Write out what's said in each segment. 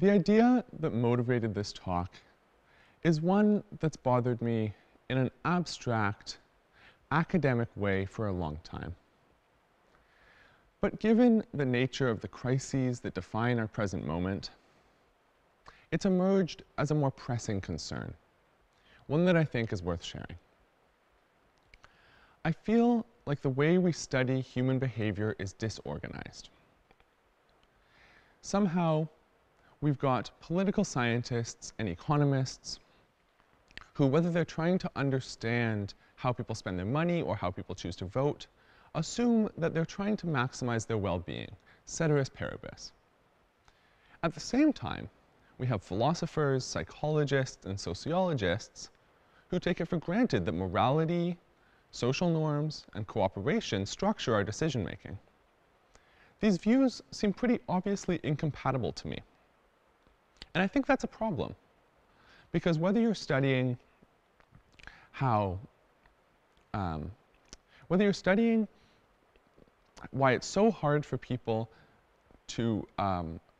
The idea that motivated this talk is one that's bothered me in an abstract, academic way for a long time. But given the nature of the crises that define our present moment, it's emerged as a more pressing concern, one that I think is worth sharing. I feel like the way we study human behavior is disorganized. Somehow, we've got political scientists and economists who, whether they're trying to understand how people spend their money or how people choose to vote, assume that they're trying to maximize their well-being, ceteris paribus. At the same time, we have philosophers, psychologists, and sociologists who take it for granted that morality, social norms, and cooperation structure our decision-making. These views seem pretty obviously incompatible to me. And I think that's a problem, because whether you're studying why it's so hard for people to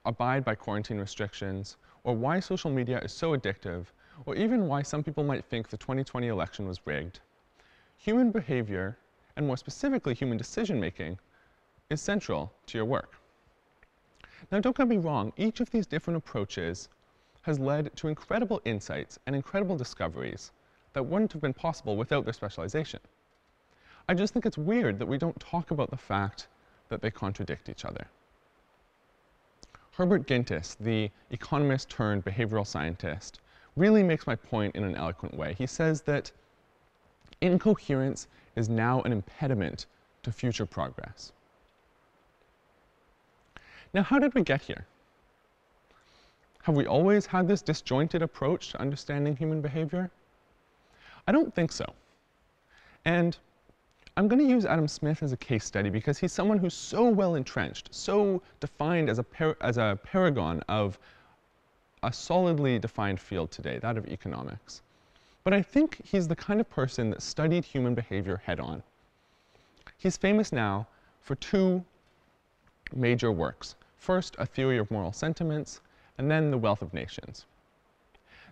abide by quarantine restrictions, or why social media is so addictive, or even why some people might think the 2020 election was rigged, human behavior, and more specifically human decision-making, is central to your work. Now, don't get me wrong, each of these different approaches has led to incredible insights and incredible discoveries that wouldn't have been possible without their specialization. I just think it's weird that we don't talk about the fact that they contradict each other. Herbert Gintis, the economist turned behavioral scientist, really makes my point in an eloquent way. He says that incoherence is now an impediment to future progress. Now, how did we get here? Have we always had this disjointed approach to understanding human behavior? I don't think so. And I'm going to use Adam Smith as a case study because he's someone who's so well entrenched, so defined as a paragon of a solidly defined field today, that of economics. But I think he's the kind of person that studied human behavior head-on. He's famous now for two major works. First, A Theory of Moral Sentiments, and then The Wealth of Nations.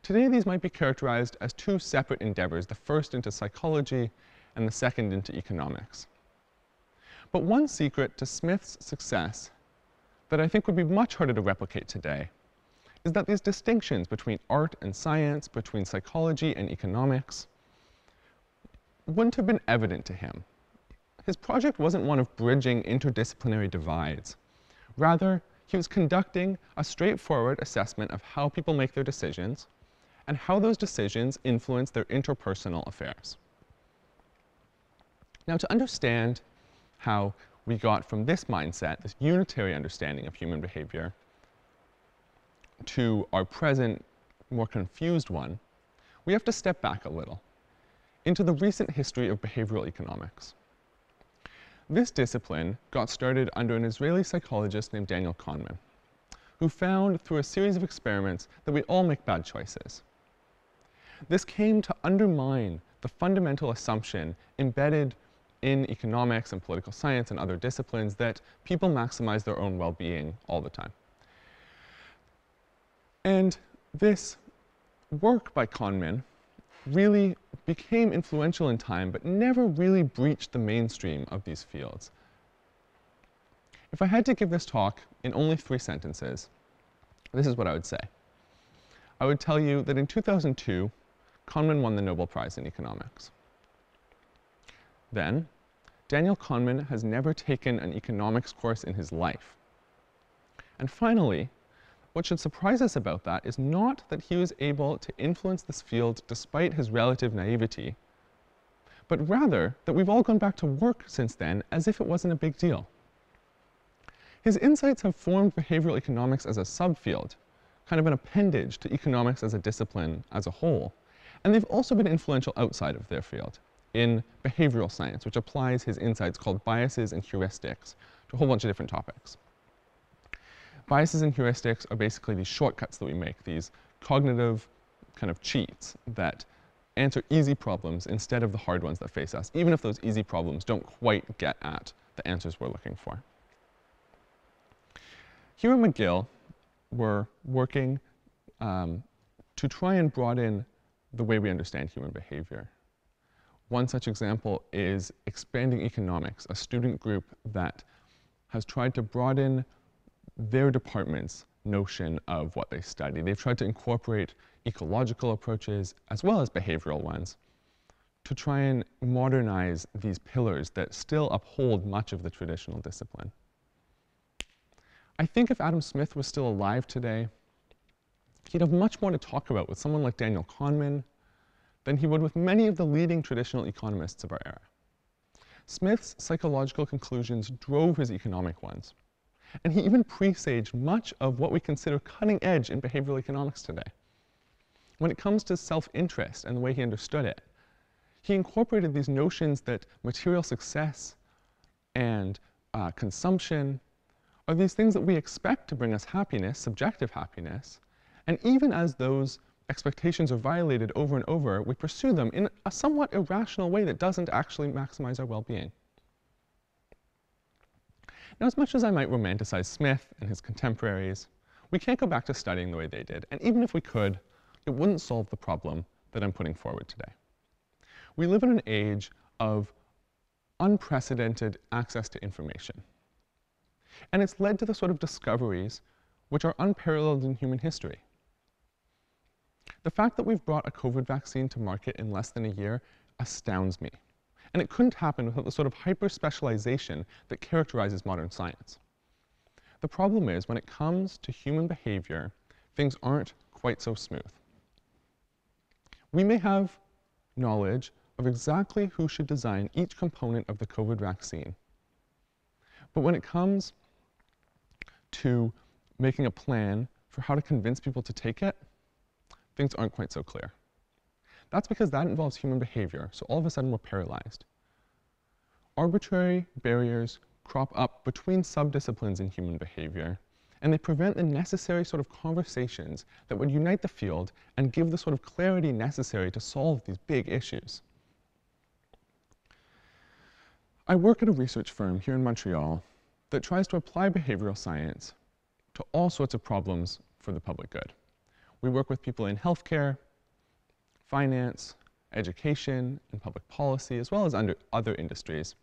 Today, these might be characterized as two separate endeavors, the first into psychology and the second into economics. But one secret to Smith's success that I think would be much harder to replicate today is that these distinctions between art and science, between psychology and economics, wouldn't have been evident to him. His project wasn't one of bridging interdisciplinary divides. Rather, he was conducting a straightforward assessment of how people make their decisions and how those decisions influence their interpersonal affairs. Now, to understand how we got from this mindset, this unitary understanding of human behavior, to our present, more confused one, we have to step back a little into the recent history of behavioral economics. This discipline got started under an Israeli psychologist named Daniel Kahneman, who found through a series of experiments that we all make bad choices. This came to undermine the fundamental assumption embedded in economics and political science and other disciplines that people maximize their own well-being all the time. And this work by Kahneman really became influential in time, but never really breached the mainstream of these fields. If I had to give this talk in only 3 sentences, this is what I would say. I would tell you that in 2002, Kahneman won the Nobel Prize in economics. Then, Daniel Kahneman has never taken an economics course in his life. And finally, what should surprise us about that is not that he was able to influence this field despite his relative naivety, but rather that we've all gone back to work since then as if it wasn't a big deal. His insights have formed behavioral economics as a subfield, kind of an appendage to economics as a discipline as a whole, and they've also been influential outside of their field, in behavioral science, which applies his insights called biases and heuristics to a whole bunch of different topics. Biases and heuristics are basically these shortcuts that we make, these cognitive kind of cheats that answer easy problems instead of the hard ones that face us, even if those easy problems don't quite get at the answers we're looking for. Here at McGill, were working to try and broaden the way we understand human behavior. One such example is Expanding Economics, a student group that has tried to broaden their department's notion of what they study. They've tried to incorporate ecological approaches as well as behavioral ones to try and modernize these pillars that still uphold much of the traditional discipline. I think if Adam Smith was still alive today, he'd have much more to talk about with someone like Daniel Kahneman than he would with many of the leading traditional economists of our era. Smith's psychological conclusions drove his economic ones, and he even presaged much of what we consider cutting edge in behavioral economics today. When it comes to self-interest and the way he understood it, he incorporated these notions that material success and consumption are these things that we expect to bring us happiness, subjective happiness, and even as those expectations are violated over and over, we pursue them in a somewhat irrational way that doesn't actually maximize our well-being. Now, as much as I might romanticize Smith and his contemporaries, we can't go back to studying the way they did, and even if we could, it wouldn't solve the problem that I'm putting forward today. We live in an age of unprecedented access to information, and it's led to the sort of discoveries which are unparalleled in human history. The fact that we've brought a COVID vaccine to market in less than a year astounds me. And it couldn't happen without the sort of hyper-specialization that characterizes modern science. The problem is, when it comes to human behavior, things aren't quite so smooth. We may have knowledge of exactly who should design each component of the COVID vaccine. But when it comes to making a plan for how to convince people to take it, things aren't quite so clear. That's because that involves human behavior, so all of a sudden we're paralyzed. Arbitrary barriers crop up between subdisciplines in human behavior, and they prevent the necessary sort of conversations that would unite the field and give the sort of clarity necessary to solve these big issues. I work at a research firm here in Montreal that tries to apply behavioral science to all sorts of problems for the public good. We work with people in healthcare, finance, education, and public policy, as well as under other industries,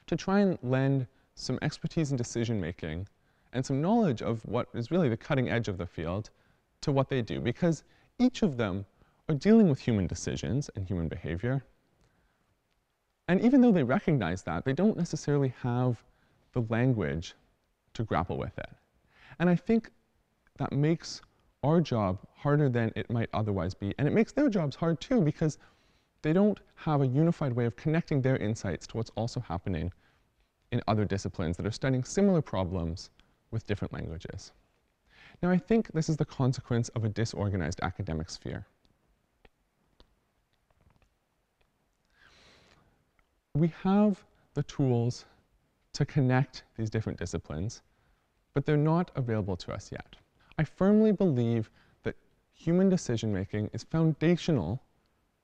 to try and lend some expertise in decision-making and some knowledge of what is really the cutting edge of the field to what they do, because each of them are dealing with human decisions and human behavior. And even though they recognize that, they don't necessarily have the language to grapple with it. And I think that makes our job harder than it might otherwise be. And it makes their jobs hard too, because they don't have a unified way of connecting their insights to what's also happening in other disciplines that are studying similar problems with different languages. Now, I think this is the consequence of a disorganized academic sphere. We have the tools to connect these different disciplines, but they're not available to us yet. I firmly believe that human decision-making is foundational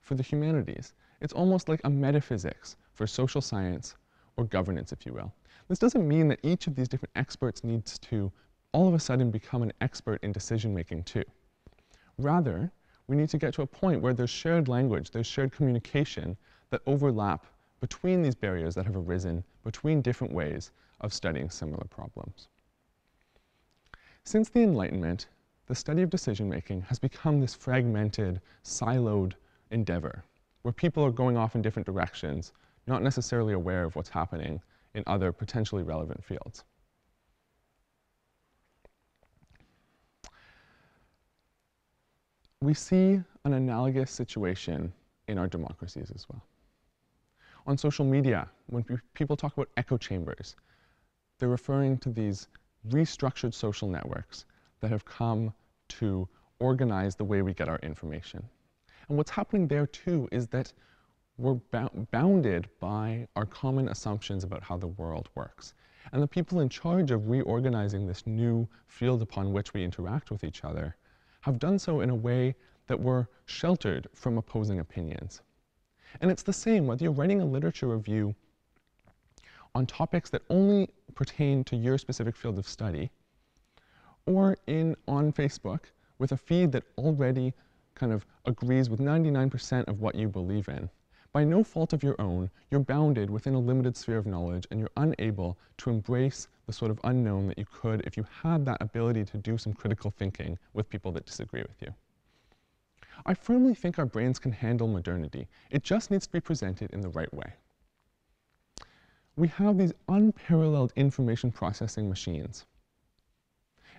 for the humanities. It's almost like a metaphysics for social science or governance, if you will. This doesn't mean that each of these different experts needs to all of a sudden become an expert in decision-making too. Rather, we need to get to a point where there's shared language, there's shared communication that overlap between these barriers that have arisen between different ways of studying similar problems. Since the Enlightenment, the study of decision-making has become this fragmented, siloed endeavor, where people are going off in different directions, not necessarily aware of what's happening in other potentially relevant fields. We see an analogous situation in our democracies as well. On social media, when people talk about echo chambers, they're referring to these restructured social networks that have come to organize the way we get our information. And what's happening there too is that we're bounded by our common assumptions about how the world works. And the people in charge of reorganizing this new field upon which we interact with each other have done so in a way that we're sheltered from opposing opinions. And it's the same whether you're writing a literature review on topics that only pertain to your specific field of study, or on Facebook with a feed that already kind of agrees with 99% of what you believe in. By no fault of your own, you're bounded within a limited sphere of knowledge and you're unable to embrace the sort of unknown that you could if you had that ability to do some critical thinking with people that disagree with you. I firmly think our brains can handle modernity. It just needs to be presented in the right way. We have these unparalleled information processing machines.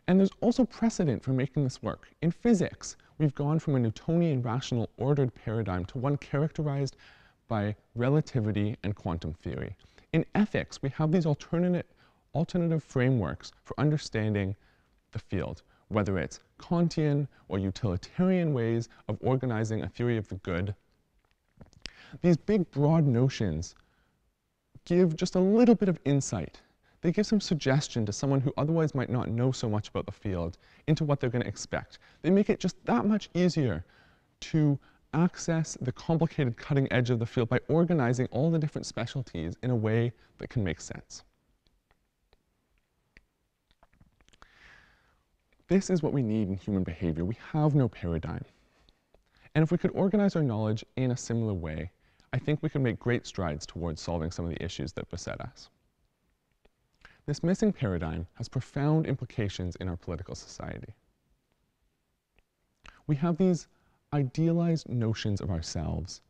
And there's also precedent for making this work. In physics, we've gone from a Newtonian rational ordered paradigm to one characterized by relativity and quantum theory. In ethics, we have these alternative frameworks for understanding the field, whether it's Kantian or utilitarian ways of organizing a theory of the good. These big, broad notions give just a little bit of insight. They give some suggestion to someone who otherwise might not know so much about the field into what they're going to expect. They make it just that much easier to access the complicated cutting edge of the field by organizing all the different specialties in a way that can make sense. This is what we need in human behavior. We have no paradigm. And if we could organize our knowledge in a similar way, I think we could make great strides towards solving some of the issues that beset us. This missing paradigm has profound implications in our political society. We have these idealized notions of ourselves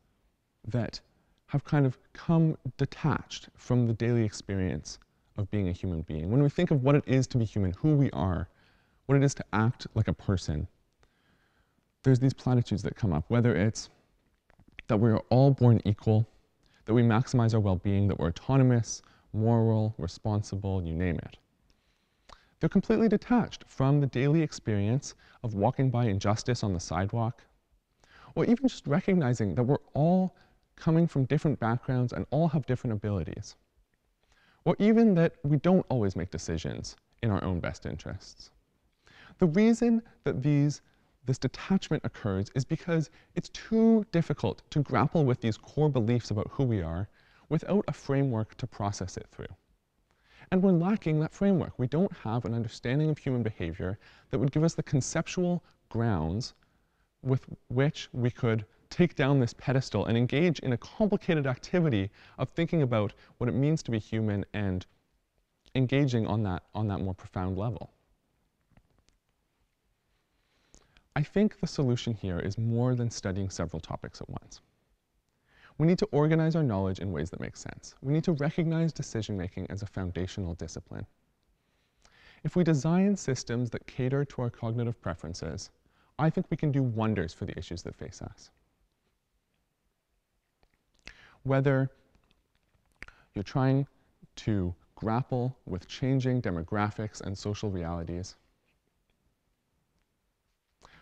that have kind of come detached from the daily experience of being a human being. When we think of what it is to be human, who we are, what it is to act like a person, there's these platitudes that come up, whether it's that we are all born equal, that we maximize our well-being, that we're autonomous, moral, responsible, you name it. They're completely detached from the daily experience of walking by injustice on the sidewalk, or even just recognizing that we're all coming from different backgrounds and all have different abilities, or even that we don't always make decisions in our own best interests. The reason that this detachment occurs is because it's too difficult to grapple with these core beliefs about who we are without a framework to process it through. And we're lacking that framework. We don't have an understanding of human behavior that would give us the conceptual grounds with which we could take down this pedestal and engage in a complicated activity of thinking about what it means to be human and engaging on that more profound level. I think the solution here is more than studying several topics at once. We need to organize our knowledge in ways that make sense. We need to recognize decision-making as a foundational discipline. If we design systems that cater to our cognitive preferences, I think we can do wonders for the issues that face us. Whether you're trying to grapple with changing demographics and social realities,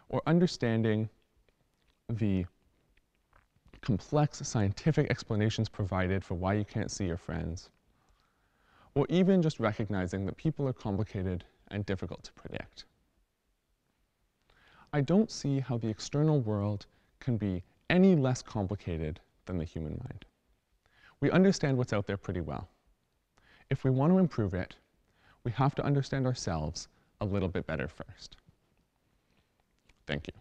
or understanding the complex scientific explanations provided for why you can't see your friends, or even just recognizing that people are complicated and difficult to predict. I don't see how the external world can be any less complicated than the human mind. We understand what's out there pretty well. If we want to improve it, we have to understand ourselves a little bit better first. Thank you.